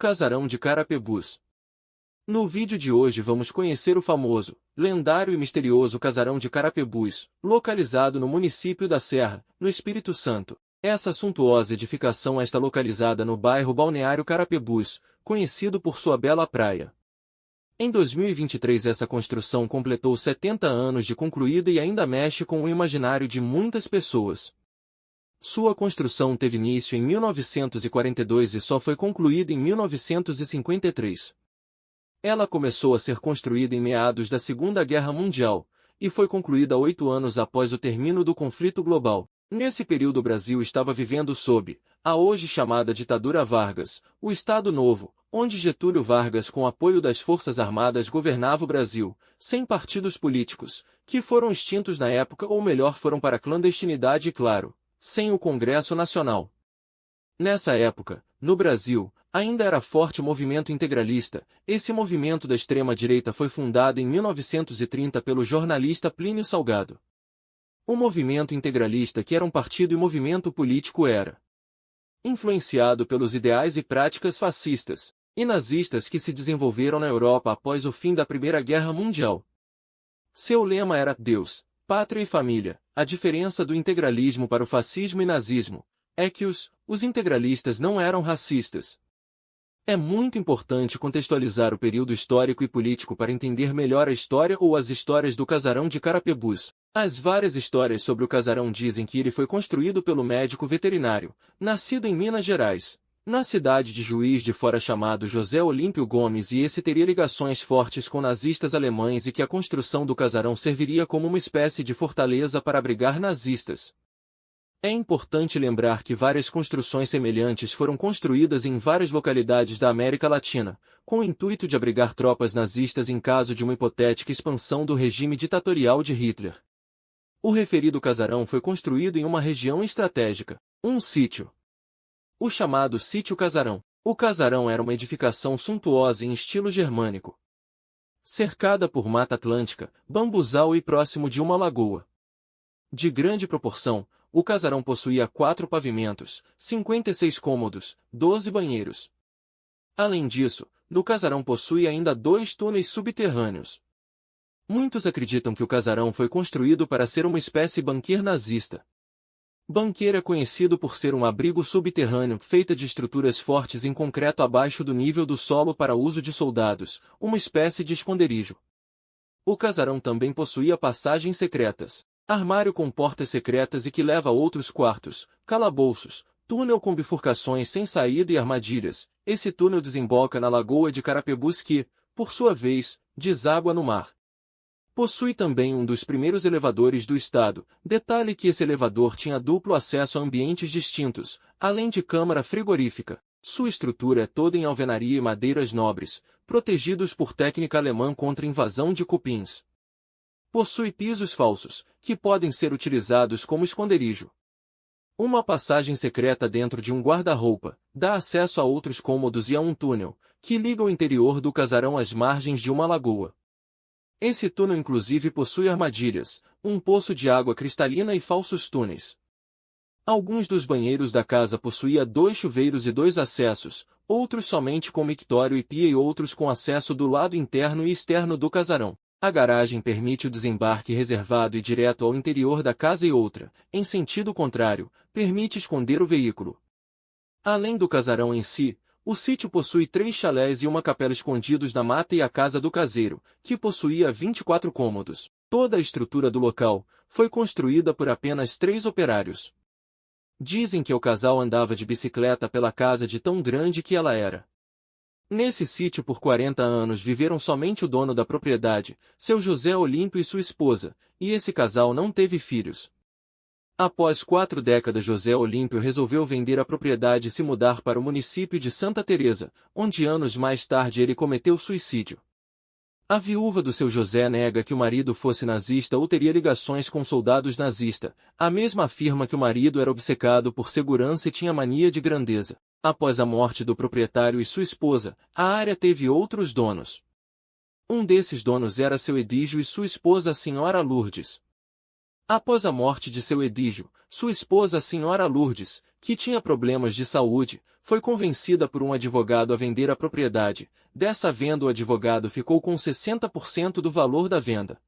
Casarão de Carapebus. No vídeo de hoje vamos conhecer o famoso, lendário e misterioso Casarão de Carapebus, localizado no município da Serra, no Espírito Santo. Essa suntuosa edificação está localizada no bairro Balneário Carapebus, conhecido por sua bela praia. Em 2023 essa construção completou 70 anos de concluída e ainda mexe com o imaginário de muitas pessoas. Sua construção teve início em 1942 e só foi concluída em 1953. Ela começou a ser construída em meados da Segunda Guerra Mundial, e foi concluída 8 anos após o término do conflito global. Nesse período o Brasil estava vivendo sob a hoje chamada ditadura Vargas, o Estado Novo, onde Getúlio Vargas com apoio das Forças Armadas governava o Brasil, sem partidos políticos, que foram extintos na época ou melhor foram para a clandestinidade e claro, sem o Congresso Nacional. Nessa época, no Brasil, ainda era forte o movimento integralista. Esse movimento da extrema-direita foi fundado em 1930 pelo jornalista Plínio Salgado. O movimento integralista, que era um partido e movimento político, era influenciado pelos ideais e práticas fascistas e nazistas que se desenvolveram na Europa após o fim da Primeira Guerra Mundial. Seu lema era Deus, Pátria e Família. A diferença do integralismo para o fascismo e nazismo é que os integralistas não eram racistas. É muito importante contextualizar o período histórico e político para entender melhor a história ou as histórias do Casarão de Carapebus. As várias histórias sobre o casarão dizem que ele foi construído pelo médico veterinário, nascido em Minas Gerais, na cidade de Juiz de Fora chamado José Olímpio Gomes, e esse teria ligações fortes com nazistas alemães e que a construção do casarão serviria como uma espécie de fortaleza para abrigar nazistas. É importante lembrar que várias construções semelhantes foram construídas em várias localidades da América Latina, com o intuito de abrigar tropas nazistas em caso de uma hipotética expansão do regime ditatorial de Hitler. O referido casarão foi construído em uma região estratégica, um sítio. O chamado Sítio Casarão. O casarão era uma edificação suntuosa em estilo germânico, cercada por mata atlântica, bambuzal e próximo de uma lagoa. De grande proporção, o casarão possuía 4 pavimentos, 56 cômodos, 12 banheiros. Além disso, no casarão possui ainda 2 túneis subterrâneos. Muitos acreditam que o casarão foi construído para ser uma espécie bunker nazista. Bunker é conhecido por ser um abrigo subterrâneo feito de estruturas fortes em concreto abaixo do nível do solo para uso de soldados, uma espécie de esconderijo. O casarão também possuía passagens secretas, armário com portas secretas e que leva a outros quartos, calabouços, túnel com bifurcações sem saída e armadilhas. Esse túnel desemboca na Lagoa de Carapebus que, por sua vez, deságua no mar. Possui também um dos primeiros elevadores do estado, detalhe que esse elevador tinha duplo acesso a ambientes distintos, além de câmara frigorífica. Sua estrutura é toda em alvenaria e madeiras nobres, protegidos por técnica alemã contra invasão de cupins. Possui pisos falsos, que podem ser utilizados como esconderijo. Uma passagem secreta dentro de um guarda-roupa dá acesso a outros cômodos e a um túnel, que liga o interior do casarão às margens de uma lagoa. Esse túnel inclusive possui armadilhas, um poço de água cristalina e falsos túneis. Alguns dos banheiros da casa possuía 2 chuveiros e 2 acessos, outros somente com mictório e pia e outros com acesso do lado interno e externo do casarão. A garagem permite o desembarque reservado e direto ao interior da casa e outra, em sentido contrário, permite esconder o veículo. Além do casarão em si, o sítio possui 3 chalés e uma capela escondidos na mata e a casa do caseiro, que possuía 24 cômodos. Toda a estrutura do local foi construída por apenas 3 operários. Dizem que o casal andava de bicicleta pela casa de tão grande que ela era. Nesse sítio por 40 anos viveram somente o dono da propriedade, seu José Olímpio e sua esposa, e esse casal não teve filhos. Após 4 décadas José Olímpio resolveu vender a propriedade e se mudar para o município de Santa Teresa, onde anos mais tarde ele cometeu suicídio. A viúva do seu José nega que o marido fosse nazista ou teria ligações com soldados nazistas. A mesma afirma que o marido era obcecado por segurança e tinha mania de grandeza. Após a morte do proprietário e sua esposa, a área teve outros donos. Um desses donos era seu Edígio e sua esposa a senhora Lourdes. Após a morte de seu Edígio, sua esposa, a senhora Lourdes, que tinha problemas de saúde, foi convencida por um advogado a vender a propriedade. Dessa venda o advogado ficou com 60% do valor da venda.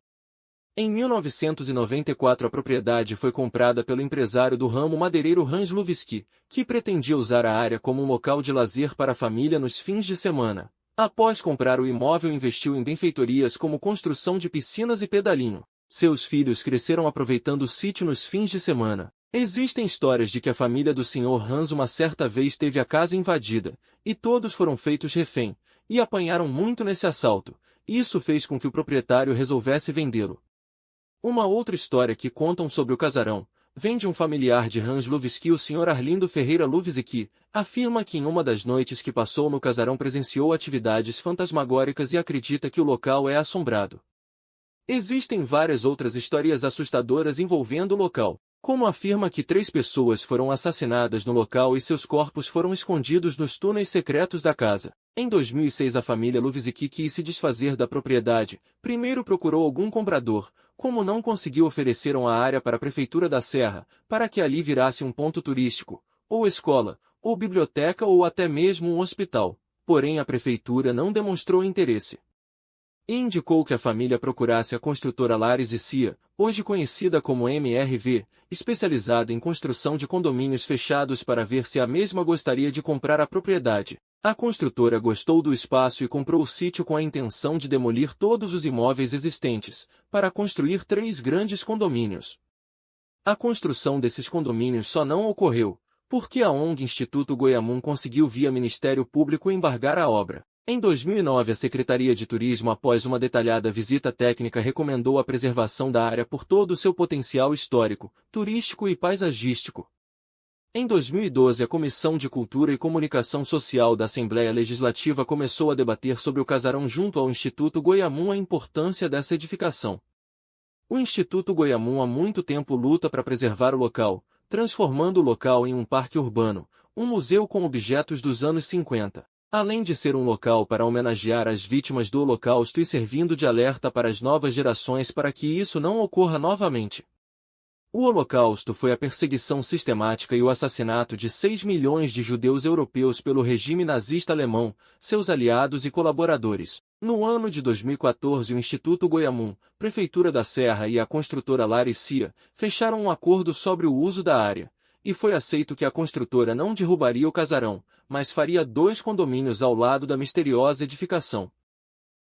Em 1994 a propriedade foi comprada pelo empresário do ramo madeireiro Hans Lubisky, que pretendia usar a área como um local de lazer para a família nos fins de semana. Após comprar o imóvel investiu em benfeitorias como construção de piscinas e pedalinho. Seus filhos cresceram aproveitando o sítio nos fins de semana. Existem histórias de que a família do Sr. Hans uma certa vez teve a casa invadida, e todos foram feitos refém, e apanharam muito nesse assalto. Isso fez com que o proprietário resolvesse vendê-lo. Uma outra história que contam sobre o casarão, vem de um familiar de Hans Lubisky, o Sr. Arlindo Ferreira Lubisky, afirma que em uma das noites que passou no casarão presenciou atividades fantasmagóricas e acredita que o local é assombrado. Existem várias outras histórias assustadoras envolvendo o local, como afirma que 3 pessoas foram assassinadas no local e seus corpos foram escondidos nos túneis secretos da casa. Em 2006 a família Lubisky quis se desfazer da propriedade. Primeiro procurou algum comprador. Como não conseguiu, ofereceram a área para a Prefeitura da Serra, para que ali virasse um ponto turístico, ou escola, ou biblioteca ou até mesmo um hospital. Porém a Prefeitura não demonstrou interesse. E indicou que a família procurasse a construtora Lares e Cia, hoje conhecida como MRV, especializada em construção de condomínios fechados, para ver se a mesma gostaria de comprar a propriedade. A construtora gostou do espaço e comprou o sítio com a intenção de demolir todos os imóveis existentes, para construir 3 grandes condomínios. A construção desses condomínios só não ocorreu, porque a ONG Instituto Goiamum conseguiu via Ministério Público embargar a obra. Em 2009 a Secretaria de Turismo, após uma detalhada visita técnica, recomendou a preservação da área por todo o seu potencial histórico, turístico e paisagístico. Em 2012 a Comissão de Cultura e Comunicação Social da Assembleia Legislativa começou a debater sobre o casarão junto ao Instituto Goiamum a importância dessa edificação. O Instituto Goiamum há muito tempo luta para preservar o local, transformando o local em um parque urbano, um museu com objetos dos anos 50. Além de ser um local para homenagear as vítimas do Holocausto e servindo de alerta para as novas gerações para que isso não ocorra novamente. O Holocausto foi a perseguição sistemática e o assassinato de 6 milhões de judeus europeus pelo regime nazista alemão, seus aliados e colaboradores. No ano de 2014 o Instituto Goiamum, Prefeitura da Serra e a construtora Lares e Cia fecharam um acordo sobre o uso da área, e foi aceito que a construtora não derrubaria o casarão, mas faria 2 condomínios ao lado da misteriosa edificação.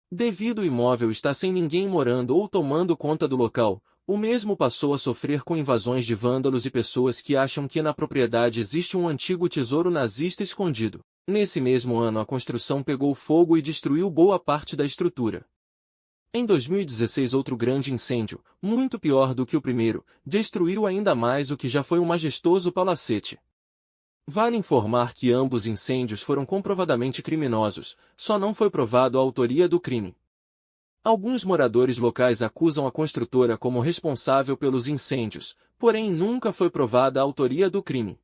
Devido ao imóvel estar sem ninguém morando ou tomando conta do local, o mesmo passou a sofrer com invasões de vândalos e pessoas que acham que na propriedade existe um antigo tesouro nazista escondido. Nesse mesmo ano a construção pegou fogo e destruiu boa parte da estrutura. Em 2016 outro grande incêndio, muito pior do que o primeiro, destruiu ainda mais o que já foi um majestoso palacete. Vale informar que ambos incêndios foram comprovadamente criminosos, só não foi provado a autoria do crime. Alguns moradores locais acusam a construtora como responsável pelos incêndios, porém nunca foi provada a autoria do crime.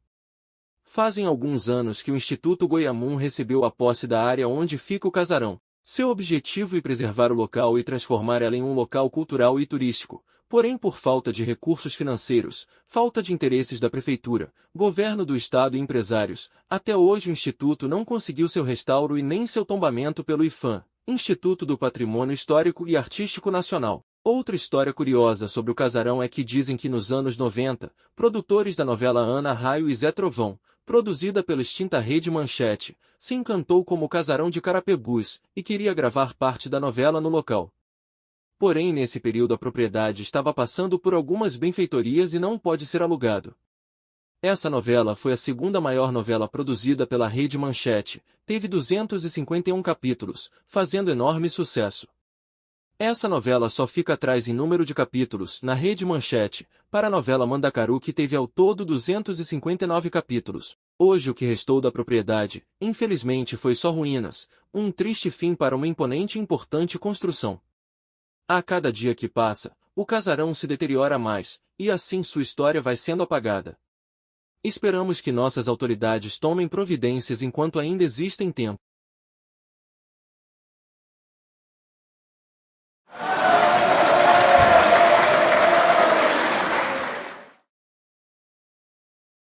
Fazem alguns anos que o Instituto Goiamum recebeu a posse da área onde fica o casarão. Seu objetivo é preservar o local e transformar ela em um local cultural e turístico, porém por falta de recursos financeiros, falta de interesses da Prefeitura, Governo do Estado e empresários, até hoje o Instituto não conseguiu seu restauro e nem seu tombamento pelo IPHAN, Instituto do Patrimônio Histórico e Artístico Nacional. Outra história curiosa sobre o casarão é que dizem que nos anos 90, produtores da novela Ana Raio e Zé Trovão, produzida pela extinta Rede Manchete, se encantou como o casarão de Carapebus e queria gravar parte da novela no local. Porém nesse período a propriedade estava passando por algumas benfeitorias e não pode ser alugado. Essa novela foi a segunda maior novela produzida pela Rede Manchete, teve 251 capítulos, fazendo enorme sucesso. Essa novela só fica atrás em número de capítulos na Rede Manchete, para a novela Mandacaru, que teve ao todo 259 capítulos. Hoje o que restou da propriedade, infelizmente, foi só ruínas, um triste fim para uma imponente e importante construção. A cada dia que passa, o casarão se deteriora mais, e assim sua história vai sendo apagada. Esperamos que nossas autoridades tomem providências enquanto ainda existem tempo.